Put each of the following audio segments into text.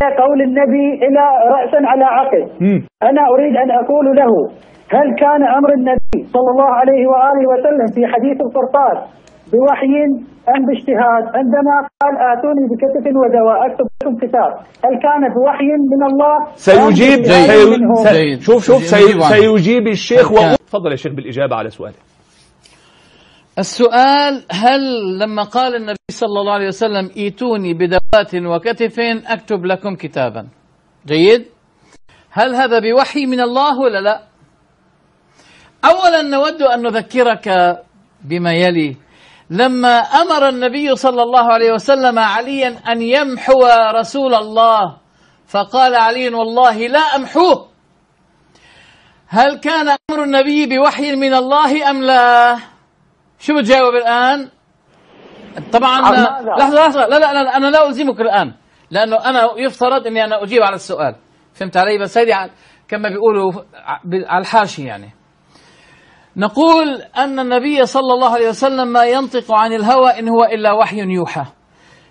قول النبي إلى رأسا على عقل. أنا أريد أن أقول له: هل كان أمر النبي صلى الله عليه وآله وسلم في حديث القرطاس بوحي أم باجتهاد؟ عندما قال: آتوني بكتف ودواء أكتب لكم كتاب، هل كان بوحي من الله؟ سيجيب سيجيب الشيخ. تفضل يا شيخ بالإجابة على سؤاله. السؤال: هل لما قال النبي صلى الله عليه وسلم ائتوني بدوات وكتف أكتب لكم كتابا، جيد، هل هذا بوحي من الله ولا لا؟ أولا نود أن نذكرك بما يلي. لما أمر النبي صلى الله عليه وسلم عليا أن يمحو رسول الله، فقال علي: والله لا أمحوه. هل كان أمر النبي بوحي من الله أم لا؟ شو بتجاوب الآن؟ طبعا لحظة لا أنا لا ألزمك الآن، لأنه أنا يفترض أني أنا أجيب على السؤال، فهمت علي؟ بس هذه كما بيقولوا على الحاشي. يعني نقول أن النبي صلى الله عليه وسلم ما ينطق عن الهوى إن هو إلا وحي يوحى،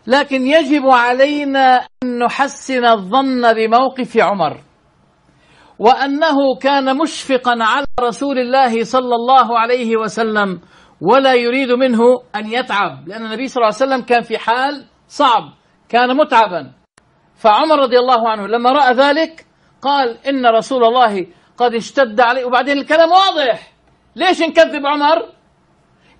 لكن يجب علينا أن نحسن الظن بموقف عمر، وأنه كان مشفقا على رسول الله صلى الله عليه وسلم ولا يريد منه أن يتعب، لأن النبي صلى الله عليه وسلم كان في حال صعب، كان متعبا. فعمر رضي الله عنه لما رأى ذلك قال: إن رسول الله قد اشتد عليه. وبعدين الكلام واضح، ليش نكذب عمر؟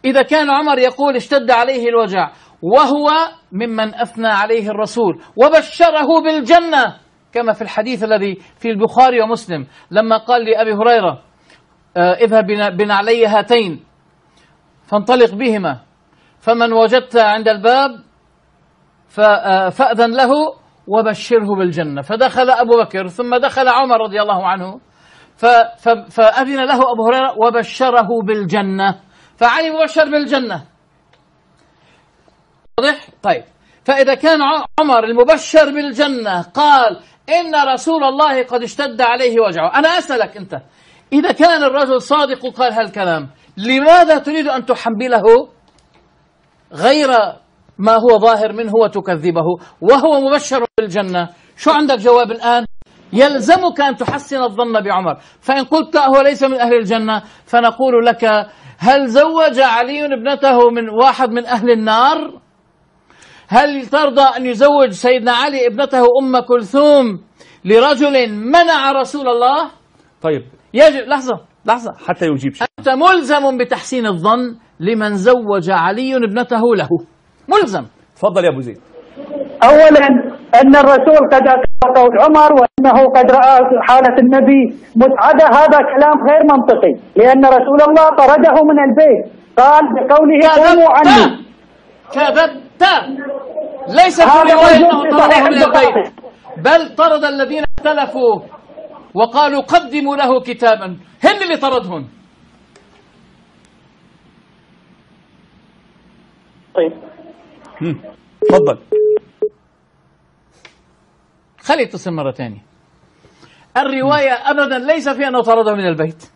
إذا كان عمر يقول اشتد عليه الوجع وهو ممن أثنى عليه الرسول وبشره بالجنة، كما في الحديث الذي في البخاري ومسلم لما قال لأبي هريرة: اذهب بنعلي هاتين فانطلق بهما، فمن وجدت عند الباب فأذن له وبشره بالجنة. فدخل أبو بكر ثم دخل عمر رضي الله عنه فأذن له أبو هريرة وبشره بالجنة، فعلي مبشر بالجنة. واضح؟ طيب، فإذا كان عمر المبشر بالجنة قال إن رسول الله قد اشتد عليه وجعه، أنا أسألك أنت، إذا كان الرجل صادق قال هالكلام، لماذا تريد أن تحمله غير ما هو ظاهر منه وتكذبه وهو مبشر بالجنة؟ شو عندك جواب الآن؟ يلزمك أن تحسن الظن بعمر. فإن قلت هو ليس من أهل الجنة، فنقول لك: هل زوج علي ابنته من واحد من أهل النار؟ هل ترضى أن يزوج سيدنا علي ابنته أم كلثوم لرجل منع رسول الله؟ طيب، يجب لحظة حتى يجيب شيء. أنت ملزم بتحسين الظن لمن زوج علي ابنته له، ملزم. تفضل يا أبو زيد. أولا أن الرسول قد أتى قول عمر وأنه قد رأى حالة النبي متعدة، هذا كلام غير منطقي، لأن رسول الله طرده من البيت، قال بقوله: قوموا عني. كذبت. ليس في رواية أنه طرده من البيت، بل طرد الذين اختلفوا وقالوا قدموا له كتابا، هن اللي طردهم. طيب، تفضل. خلي يتصل مرة ثانية. الرواية أبدا ليس في أنه طرده من البيت،